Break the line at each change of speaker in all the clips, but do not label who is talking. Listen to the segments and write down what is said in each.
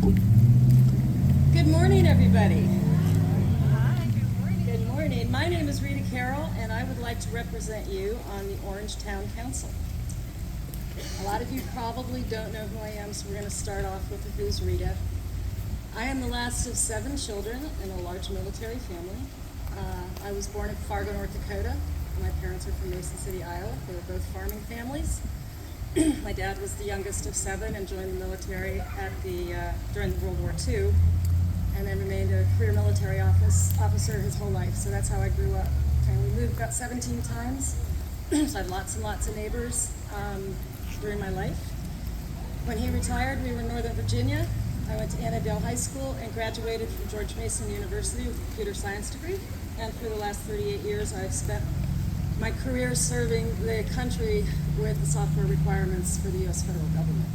Good morning, everybody.
Hi, good morning.
Good morning. My name is Rita Carroll, and I would like to represent you on the Orange Town Council. A lot of you probably don't know who I am, so we're going to start off with Who's Rita. I am the last of 7 children in a large military family. I was born in Fargo, North Dakota. My parents are from Mason City, Iowa. They were both farming families. My dad was the youngest of 7 and joined the military during World War II, and then remained a career military officer his whole life. So that's how I grew up. And we moved about 17 times. So I had lots and lots of neighbors during my life. When he retired, we were in Northern Virginia. I went to Annandale High School and graduated from George Mason University with a computer science degree. And for the last 38 years, I've spent my career serving the country with the software requirements for the U.S. federal government.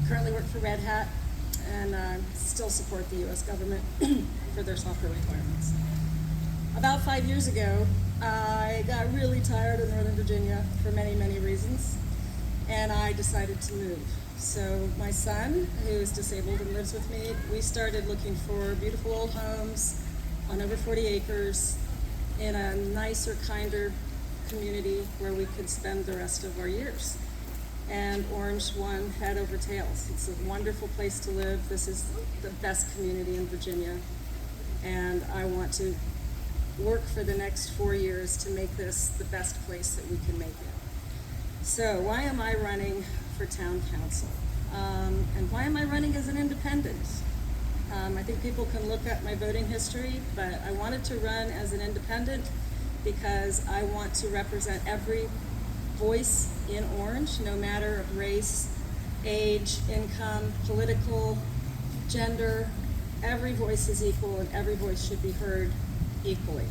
Currently work for Red Hat and still support the U.S. government for their software requirements. About 5 years ago, I got really tired of Northern Virginia for many, many reasons, and I decided to move. So my son, who is disabled and lives with me, we started looking for beautiful old homes on over 40 acres in a nicer, kinder community where we could spend the rest of our years. And Orange won head over tails. It's a wonderful place to live. This is the best community in Virginia. And I want to work for the next 4 years to make this the best place that we can make it. So why am I running for town council? And why am I running as an independent? I think people can look at my voting history, but I wanted to run as an independent because I want to represent every voice in Orange, no matter of race, age, income, political, gender. Every voice is equal and every voice should be heard equally.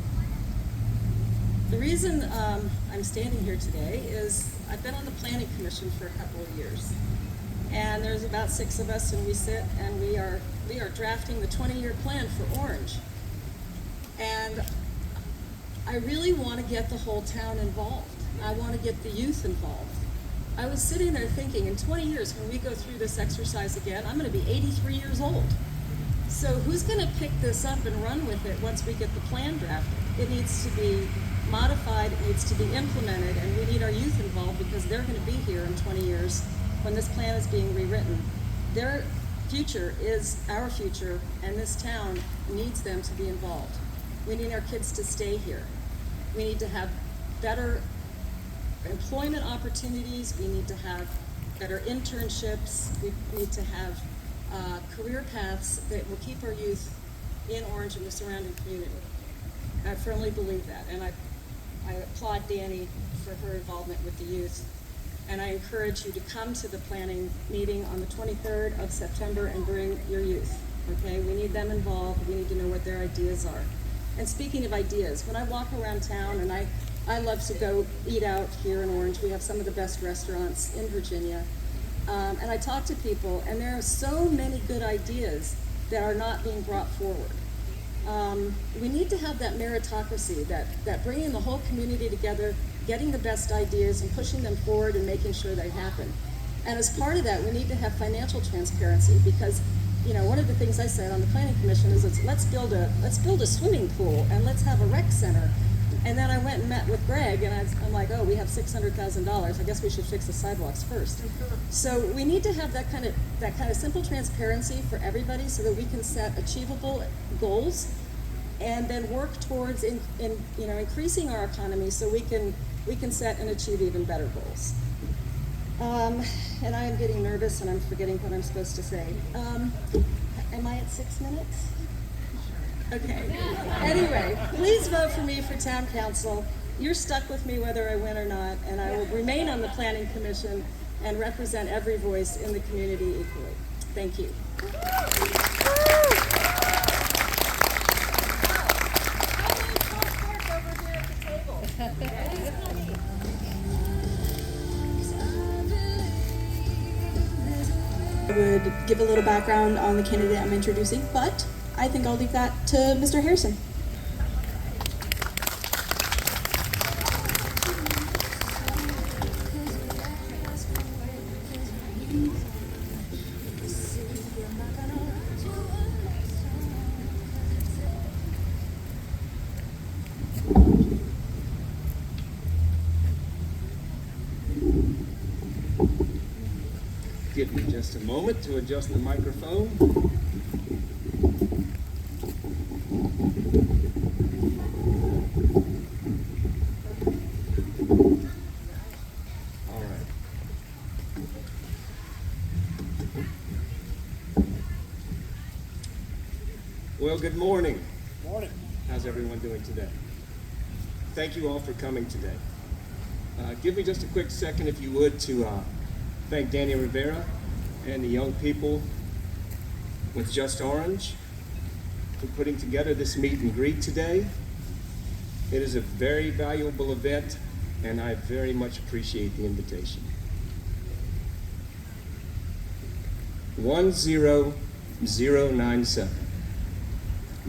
The reason I'm standing here today is I've been on the Planning Commission for a couple of years. And there's about 6 of us, and we sit and we are drafting the 20-year plan for Orange. And I really want to get the whole town involved. I want to get the youth involved. I was sitting there thinking, in 20 years, when we go through this exercise again, I'm going to be 83 years old. So who's going to pick this up and run with it once we get the plan drafted? It needs to be modified, it needs to be implemented, and we need our youth involved because they're going to be here in 20 years when this plan is being rewritten. Their future is our future, and this town needs them to be involved. We need our kids to stay here. We need to have better employment opportunities. We need to have better internships. We need to have career paths that will keep our youth in Orange and the surrounding community. I firmly believe that, and I applaud Danny for her involvement with the youth. And I encourage you to come to the planning meeting on the 23rd of September and bring your youth, okay? We need them involved. We need to know what their ideas are. And speaking of ideas, when I walk around town, and I love to go eat out here in Orange. We have some of the best restaurants in Virginia. And I talk to people, and there are so many good ideas that are not being brought forward. We need to have that meritocracy, that bringing the whole community together, getting the best ideas and pushing them forward and making sure they happen. And as part of that, we need to have financial transparency because, you know, one of the things I said on the Planning Commission is let's build a swimming pool and let's have a rec center. And then I went and met with Greg, and I'm like, oh, we have $600,000. I guess we should fix the sidewalks first. So we need to have that kind of simple transparency for everybody, so that we can set achievable goals, and then work towards increasing our economy, so we can set and achieve even better goals. And I am getting nervous, and I'm forgetting what I'm supposed to say. Am I at 6 minutes? Okay. Anyway, please vote for me for town council. You're stuck with me whether I win or not, and I will remain on the Planning Commission and represent every voice in the community equally. Thank you.
I would give a little background on the candidate I'm introducing, but I think I'll leave that to Mr. Harrison.
moment to adjust the microphone. All right. Well, good morning.
Morning.
How's everyone doing today? Thank you all for coming today. Give me just a quick second, if you would, to thank Danny Rivera and the young people with Just Orange for putting together this meet and greet today. It is a very valuable event, and I very much appreciate the invitation. 10097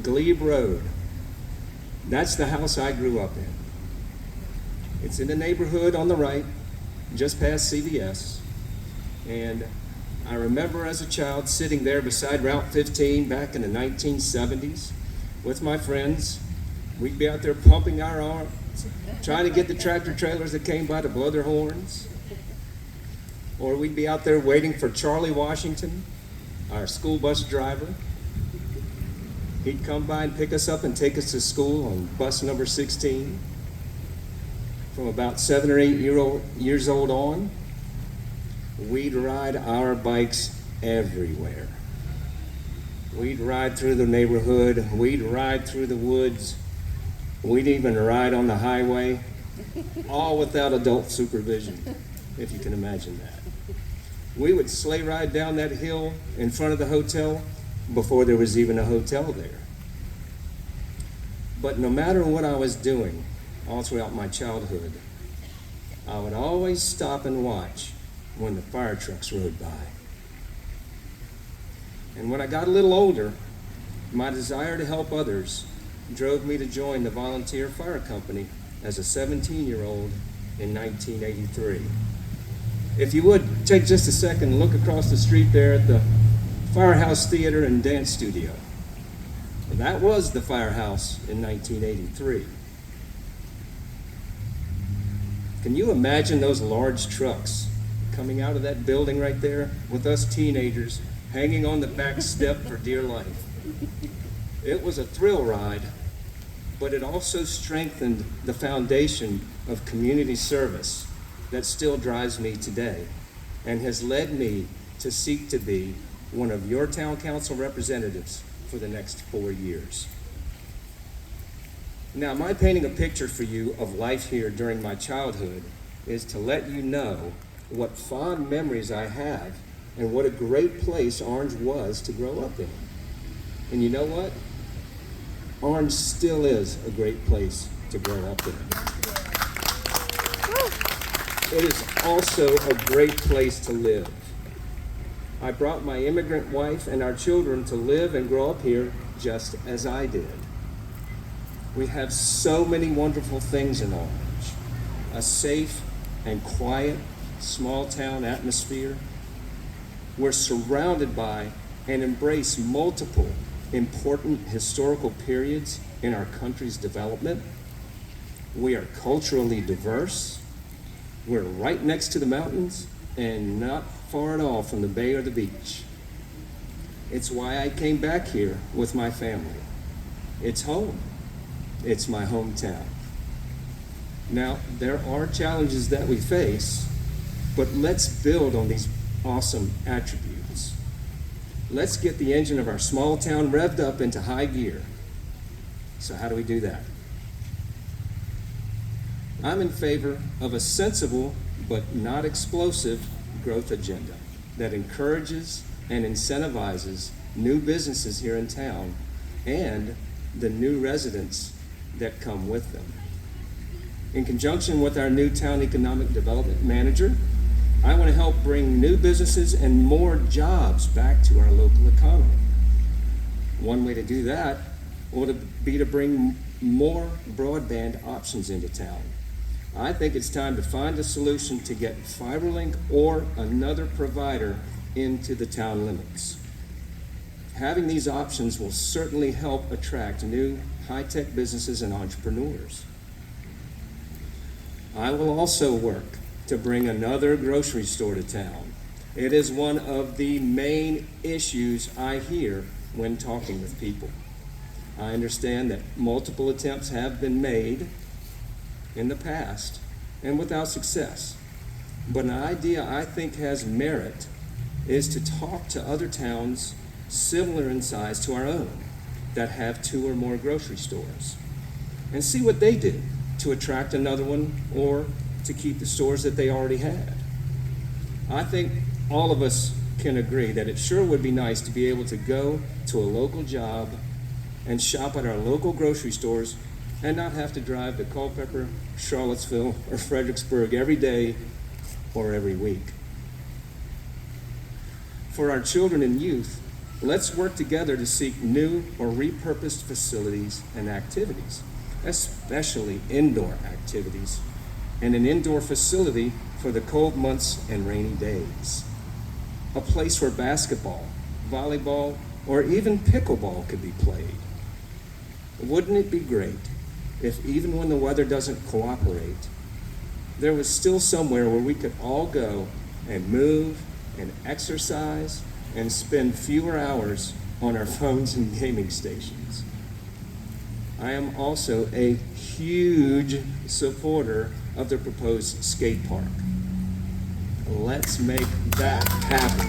Glebe Road. That's the house I grew up in. It's in the neighborhood on the right, just past CVS. And I remember as a child sitting there beside Route 15 back in the 1970s with my friends. We'd be out there pumping our arms, trying to get the tractor trailers that came by to blow their horns. Or we'd be out there waiting for Charlie Washington, our school bus driver. He'd come by and pick us up and take us to school on bus number 16. From about 7 or 8 years old on, we'd ride our bikes everywhere. We'd ride through the neighborhood, we'd ride through the woods, we'd even ride on the highway, all without adult supervision, if you can imagine that. We would sleigh ride down that hill in front of the hotel before there was even a hotel there. But no matter what I was doing, all throughout my childhood, I would always stop and watch when the fire trucks rode by. And when I got a little older, my desire to help others drove me to join the volunteer fire company as a 17-year-old in 1983. If you would, take just a second and look across the street there at the Firehouse Theater and Dance Studio. That was the firehouse in 1983. Can you imagine those large trucks coming out of that building right there with us teenagers hanging on the back step for dear life? It was a thrill ride, but it also strengthened the foundation of community service that still drives me today and has led me to seek to be one of your town council representatives for the next 4 years. Now, my painting a picture for you of life here during my childhood is to let you know what fond memories I have and what a great place Orange was to grow up in. And you know what? Orange still is a great place to grow up in. It is also a great place to live. I brought my immigrant wife and our children to live and grow up here just as I did. We have so many wonderful things in Orange. A safe and quiet small town atmosphere. We're surrounded by and embrace multiple important historical periods in our country's development. We are culturally diverse. We're right next to the mountains and not far at all from the bay or the beach. It's why I came back here with my family. It's home. It's my hometown. Now, there are challenges that we face, but let's build on these awesome attributes. Let's get the engine of our small town revved up into high gear. So how do we do that? I'm in favor of a sensible but not explosive growth agenda that encourages and incentivizes new businesses here in town and the new residents that come with them. In conjunction with our new town economic development manager, I want to help bring new businesses and more jobs back to our local economy. One way to do that would be to bring more broadband options into town. I think it's time to find a solution to get FiberLink or another provider into the town limits. Having these options will certainly help attract new high-tech businesses and entrepreneurs. I will also work to bring another grocery store to town It is one of the main issues I hear when talking with people. I understand that multiple attempts have been made in the past and without success. But an idea I think has merit is to talk to other towns similar in size to our own that have 2 or more grocery stores and see what they did to attract another one or to keep the stores that they already had. I think all of us can agree that it sure would be nice to be able to go to a local job and shop at our local grocery stores and not have to drive to Culpeper, Charlottesville, or Fredericksburg every day or every week. For our children and youth, let's work together to seek new or repurposed facilities and activities, especially indoor activities, and an indoor facility for the cold months and rainy days. A place where basketball, volleyball, or even pickleball could be played. Wouldn't it be great if even when the weather doesn't cooperate, there was still somewhere where we could all go and move and exercise and spend fewer hours on our phones and gaming stations? I am also a huge supporter of the proposed skate park. Let's make that happen.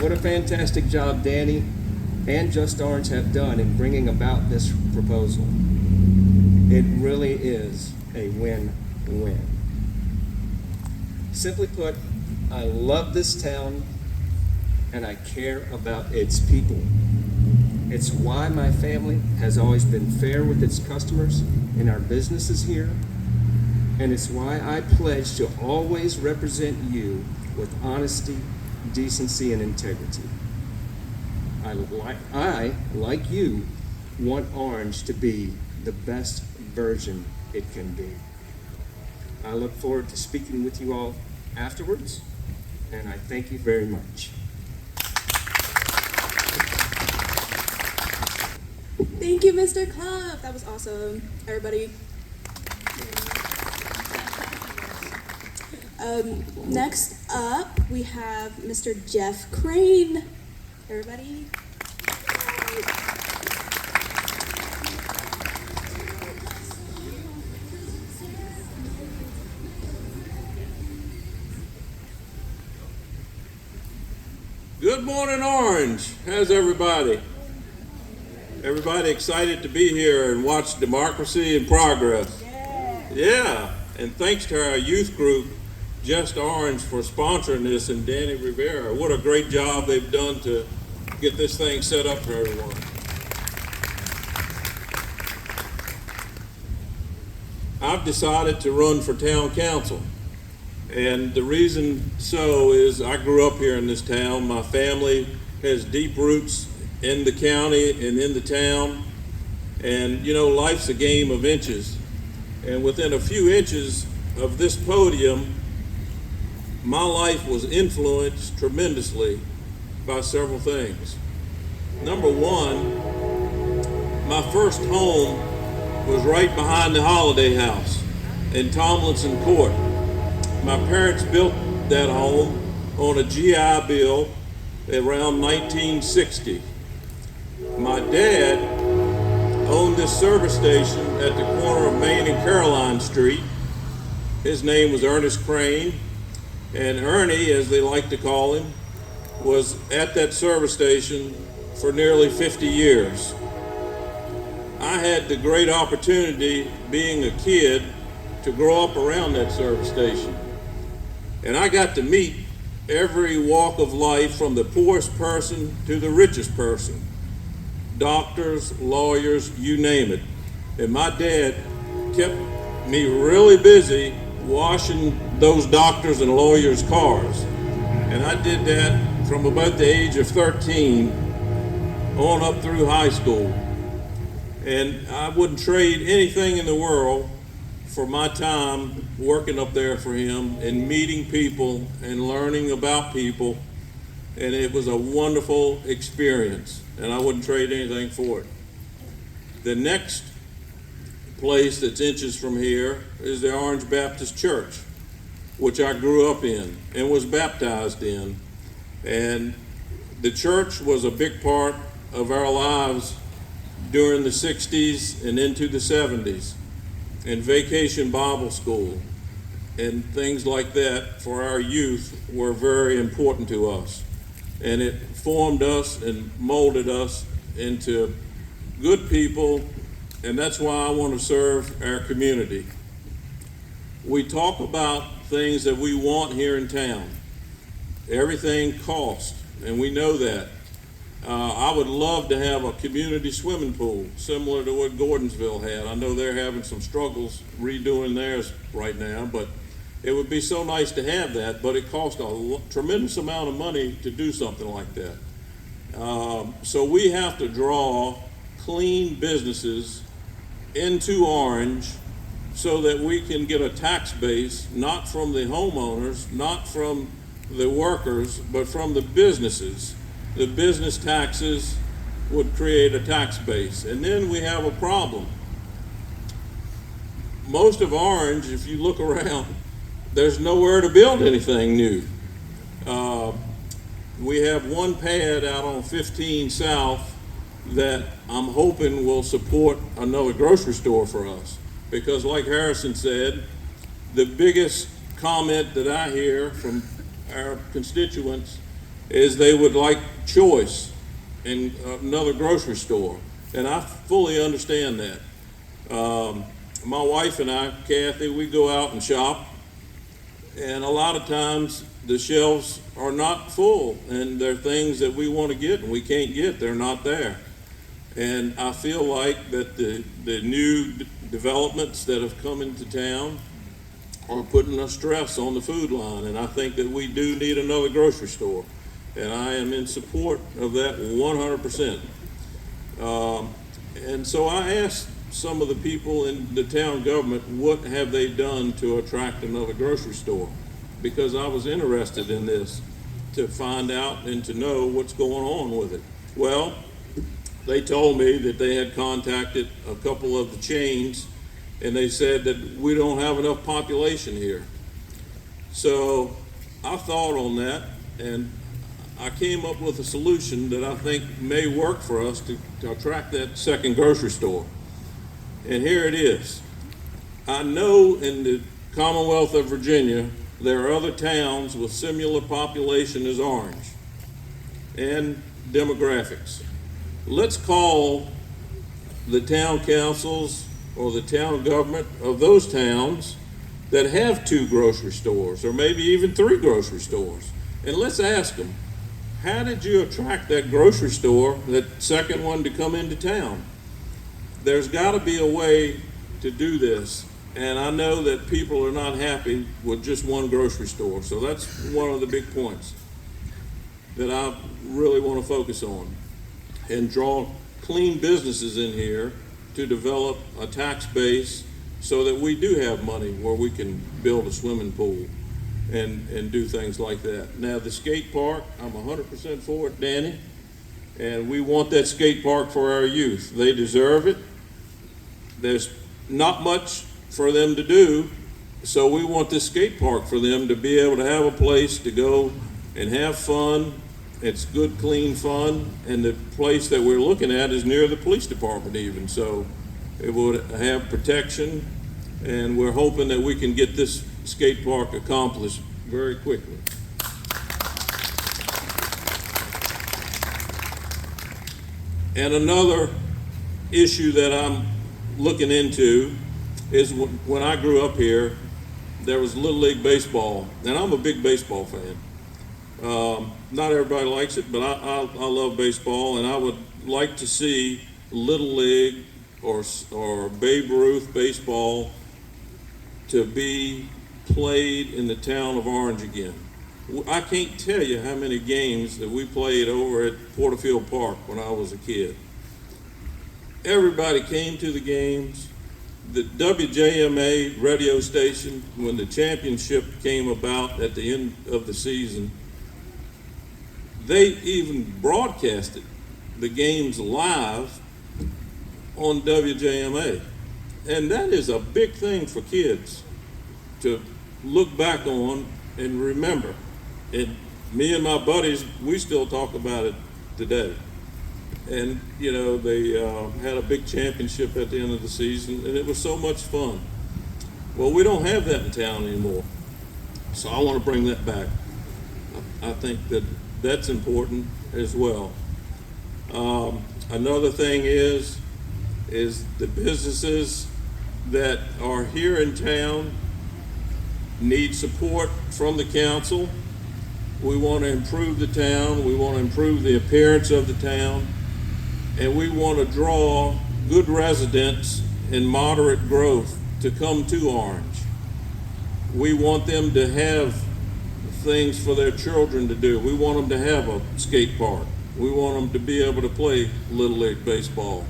What a fantastic job Danny and Just Orange have done in bringing about this proposal. It really is a win-win. Simply put, I love this town and I care about its people. It's why my family has always been fair with its customers in our businesses here, and it's why I pledge to always represent you with honesty, decency, and integrity. I, like you, want Orange to be the best version it can be. I look forward to speaking with you all afterwards, and I thank you very much.
Thank you, Mr. Club. That was awesome, everybody. Next up, we have Mr. Jeff Crane. Everybody.
Good morning, Orange. How's everybody? Everybody excited to be here and watch democracy in progress? Yeah, and thanks to our youth group, Just Orange, for sponsoring this, and Danny Rivera. What a great job they've done to get this thing set up for everyone. I've decided to run for town council. And the reason so is I grew up here in this town. My family has deep roots in the county and in the town. And you know, life's a game of inches. And within a few inches of this podium, my life was influenced tremendously by several things. Number one, my first home was right behind the Holiday House in Tomlinson Court. My parents built that home on a GI Bill around 1960. My dad owned this service station at the corner of Main and Caroline Street. His name was Ernest Crane, and Ernie, as they like to call him, was at that service station for nearly 50 years. I had the great opportunity, being a kid, to grow up around that service station. And I got to meet every walk of life, from the poorest person to the richest person. Doctors, lawyers, you name it. And my dad kept me really busy washing those doctors and lawyers' cars. And I did that from about the age of 13 on up through high school. And I wouldn't trade anything in the world for my time working up there for him and meeting people and learning about people. And it was a wonderful experience, and I wouldn't trade anything for it. The next place that's inches from here is the Orange Baptist Church. which I grew up in and was baptized in. And the church was a big part of our lives during the 60s and into the 70s, and Vacation Bible School and things like that for our youth were very important to us. And it formed us and molded us into good people, and that's why I want to serve our community. We talk about things that we want here in town. Everything costs, and we know that. I would love to have a community swimming pool similar to what Gordonsville had. I know they're having some struggles redoing theirs right now, but it would be so nice to have that, but it costs a tremendous amount of money to do something like that. So we have to draw clean businesses into Orange so that we can get a tax base, not from the homeowners, not from the workers, but from the businesses. The business taxes would create a tax base. And then we have a problem. Most of Orange, if you look around, there's nowhere to build anything new. We have one pad out on 15 South that I'm hoping will support another grocery store for us. Because like Harrison said, the biggest comment that I hear from our constituents is they would like choice in another grocery store. And I fully understand that. My wife and I, Kathy, we go out and shop, and a lot of times the shelves are not full, and there are things that we want to get and we can't get, they're not there. And I feel like that the new developments that have come into town are putting a stress on the food line, and I think that we do need another grocery store. And I am in support of that 100%. And so I asked some of the people in the town government, what have they done to attract another grocery store? Because I was interested in this to find out and to know what's going on with it. Well, they told me that they had contacted a couple of the chains, and they said that we don't have enough population here. So I thought on that, and I came up with a solution that I think may work for us to attract that second grocery store. And here it is. I know in the Commonwealth of Virginia, there are other towns with similar population as Orange and demographics. Let's call the town councils or the town government of those towns that have 2 grocery stores or maybe even 3 grocery stores. And let's ask them, how did you attract that grocery store, that second one, to come into town? There's got to be a way to do this. And I know that people are not happy with just one grocery store. So that's one of the big points that I really want to focus on. And draw clean businesses in here to develop a tax base so that we do have money where we can build a swimming pool and do things like that. Now, the skate park, I'm 100% for it, Danny, and we want that skate park for our youth. They deserve it. There's not much for them to do, so we want this skate park for them to be able to have a place to go and have fun. It's good, clean fun, and the place that we're looking at is near the police department even, so it would have protection, and we're hoping that we can get this skate park accomplished very quickly. And another issue that I'm looking into is when I grew up here, there was Little League baseball, and I'm a big baseball fan. Not everybody likes it, but I love baseball, and I would like to see Little League or Babe Ruth baseball to be played in the town of Orange again. I can't tell you how many games that we played over at Porterfield Park when I was a kid. Everybody came to the games. The WJMA radio station, when the championship came about at the end of the season, they even broadcasted the games live on WJMA. And that is a big thing for kids to look back on and remember. And me and my buddies, we still talk about it today. And, you know, they had a big championship at the end of the season, and it was so much fun. Well, we don't have that in town anymore. So I want to bring that back. I think that that's important as well. Another thing is the businesses that are here in town need support from the council. We want to improve the town. We want to improve the appearance of the town. And we want to draw good residents and moderate growth to come to Orange. We want them to have things for their children to do. We want them to have a skate park. We want them to be able to play Little League baseball.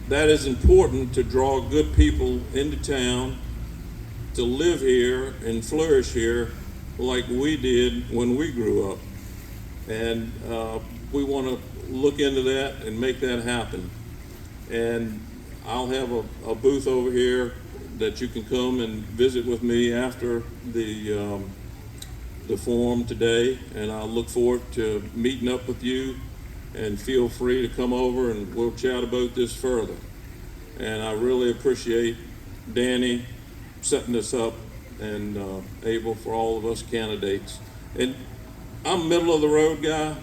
That is important to draw good people into town to live here and flourish here like we did when we grew up. And we want to look into that and make that happen. And I'll have a booth over here that you can come and visit with me after the forum today, and I look forward to meeting up with you, and feel free to come over and we'll chat about this further. And I really appreciate Danny setting this up and Abel for all of us candidates. And I'm a middle of the road guy.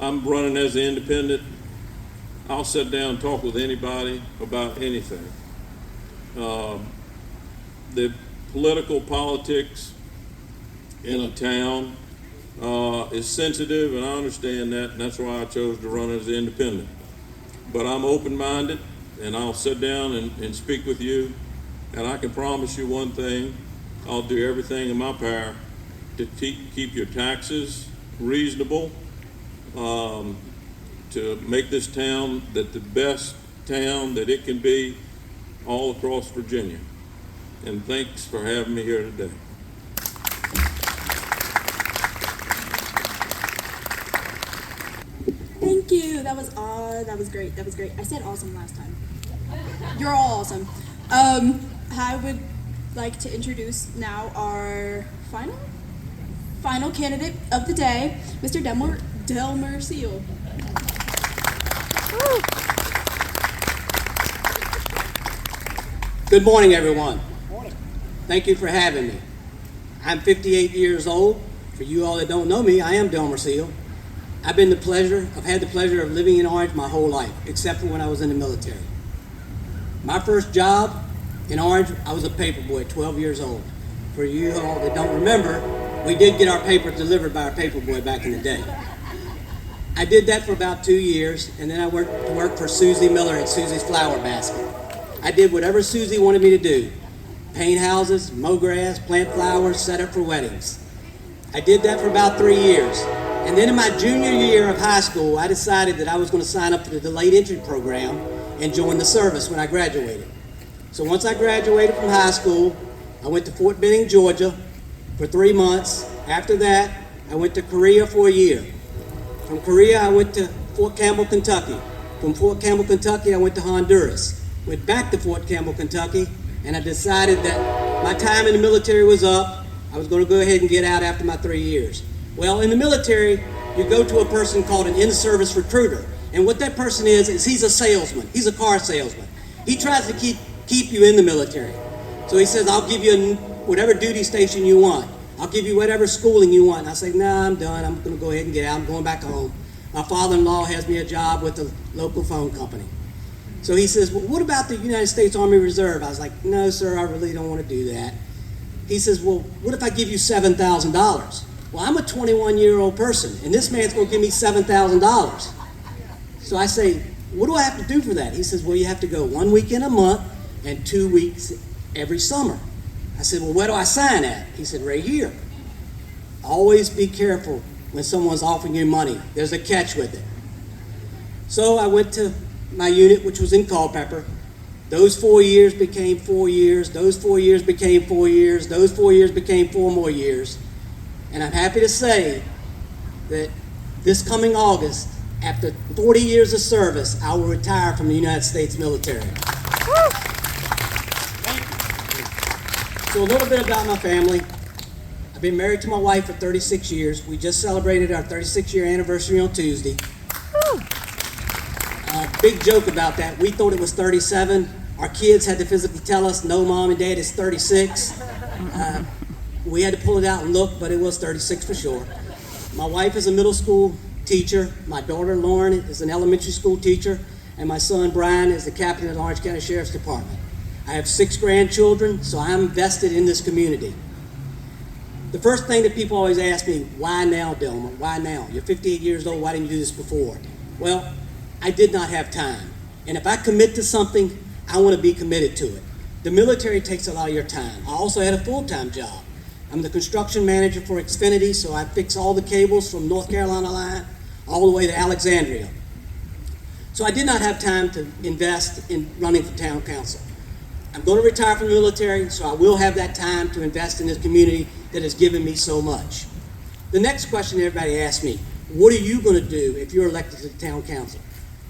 I'm running as an independent. I'll sit down and talk with anybody about anything. The political politics in a town is sensitive, and I understand that, and that's why I chose to run as an independent. But I'm open-minded, and I'll sit down and speak with you, and I can promise you one thing: I'll do everything in my power to keep your taxes reasonable, to make this town the best town that it can be all across Virginia. And thanks for having me here today.
Thank you. That was great. That was great. I said awesome last time. You're all awesome. I would like to introduce now our final candidate of the day, Mr. Delmer Seal.
Good morning, everyone. Thank you for having me. I'm 58 years old. For you all that don't know me, I am Delmer Seal. I've had the pleasure of living in Orange my whole life, except for when I was in the military. My first job in Orange, I was a paperboy, 12 years old. For you all that don't remember, we did get our papers delivered by our paperboy back in the day. I did that for about 2 years, and then I worked for Susie Miller at Susie's Flower Basket. I did whatever Susie wanted me to do: paint houses, mow grass, plant flowers, set up for weddings. I did that for about 3 years. And then in my junior year of high school, I decided that I was going to sign up for the delayed entry program and join the service when I graduated. So once I graduated from high school, I went to Fort Benning, Georgia for 3 months. After that, I went to Korea for a year. From Korea, I went to Fort Campbell, Kentucky. From Fort Campbell, Kentucky, I went to Honduras. Went back to Fort Campbell, Kentucky, and I decided that my time in the military was up. I was going to go ahead and get out after my 3 years. Well, in the military, you go to a person called an in-service recruiter. And what that person is he's a salesman. He's a car salesman. He tries to keep you in the military. So he says, I'll give you whatever duty station you want. I'll give you whatever schooling you want. And I say, nah, I'm done. I'm going to go ahead and get out. I'm going back home. My father-in-law has me a job with a local phone company. So he says, well, what about the United States Army Reserve? I was like, no, sir, I really don't want to do that. He says, well, what if I give you $7,000? Well, I'm a 21-year-old person, and this man's going to give me $7,000. So I say, what do I have to do for that? He says, well, you have to go 1 weekend a month and 2 weeks every summer. I said, well, where do I sign at? He said, right here. Always be careful when someone's offering you money. There's a catch with it. So I went to my unit, which was in Culpeper. Those 4 years became 4 years. Those 4 years became 4 years. Those 4 years became 4 more years. And I'm happy to say that this coming August, after 40 years of service, I will retire from the United States military. So a little bit about my family. I've been married to my wife for 36 years. We just celebrated our 36-year anniversary on Tuesday. Big joke about that. We thought it was 37. Our kids had to physically tell us, no, Mom and Dad, it's 36. We had to pull it out and look, but it was 36 for sure. My wife is a middle school teacher. My daughter, Lauren, is an elementary school teacher. And my son, Brian, is the captain of the Orange County Sheriff's Department. I have 6 grandchildren, so I'm vested in this community. The first thing that people always ask me, why now, Delmer? Why now? You're 58 years old, why didn't you do this before? Well, I did not have time. And if I commit to something, I want to be committed to it. The military takes a lot of your time. I also had a full-time job. I'm the construction manager for Xfinity, so I fix all the cables from North Carolina line all the way to Alexandria. So I did not have time to invest in running for town council. I'm going to retire from the military, so I will have that time to invest in this community that has given me so much. The next question everybody asks me, what are you going to do if you're elected to the town council?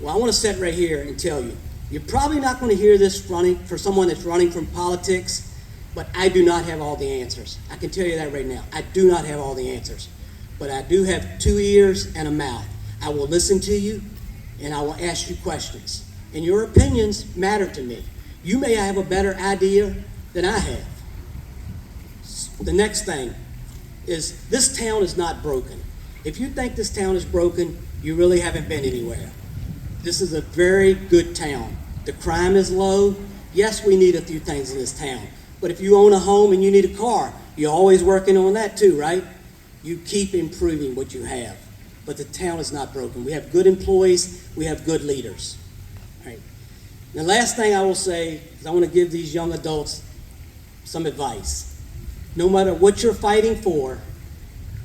Well, I want to sit right here and tell you, you're probably not going to hear this running for someone that's running from politics, but I do not have all the answers. I can tell you that right now. I do not have all the answers, but I do have 2 ears and a mouth. I will listen to you, and I will ask you questions. And your opinions matter to me. You may have a better idea than I have. The next thing is this town is not broken. If you think this town is broken, you really haven't been anywhere. This is a very good town. The crime is low. Yes, we need a few things in this town. But if you own a home and you need a car, you're always working on that too, right? You keep improving what you have. But the town is not broken. We have good employees. We have good leaders. All right. The last thing I will say is I want to give these young adults some advice. No matter what you're fighting for,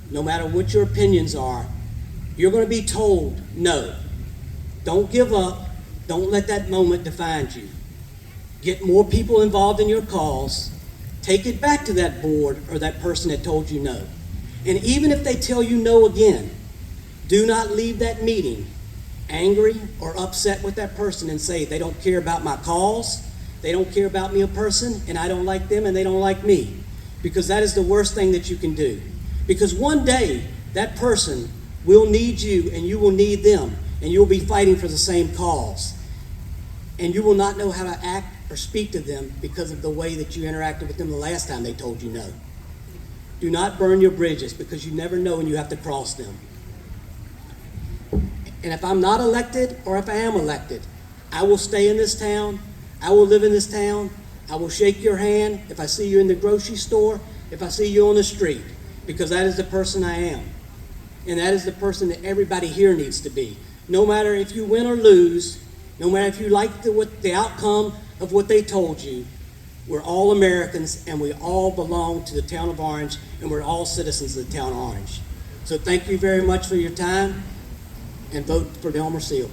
no matter what your opinions are, you're going to be told no. Don't give up. Don't let that moment define you. Get more people involved in your cause. Take it back to that board or that person that told you no. And even if they tell you no again, do not leave that meeting angry or upset with that person and say they don't care about my cause, they don't care about me a person, and I don't like them and they don't like me. Because that is the worst thing that you can do. Because one day that person will need you and you will need them, and you'll be fighting for the same cause. And you will not know how to act or speak to them because of the way that you interacted with them the last time they told you no. Do not burn your bridges, because you never know when you have to cross them. And if I'm not elected, or if I am elected, I will stay in this town. I will live in this town. I will shake your hand if I see you in the grocery store, if I see you on the street, because that is the person I am. And that is the person that everybody here needs to be. No matter if you win or lose, no matter if you like the outcome of what they told you, we're all Americans and we all belong to the town of Orange, and we're all citizens of the town of Orange. So thank you very much for your time, and vote for Delmer Seal.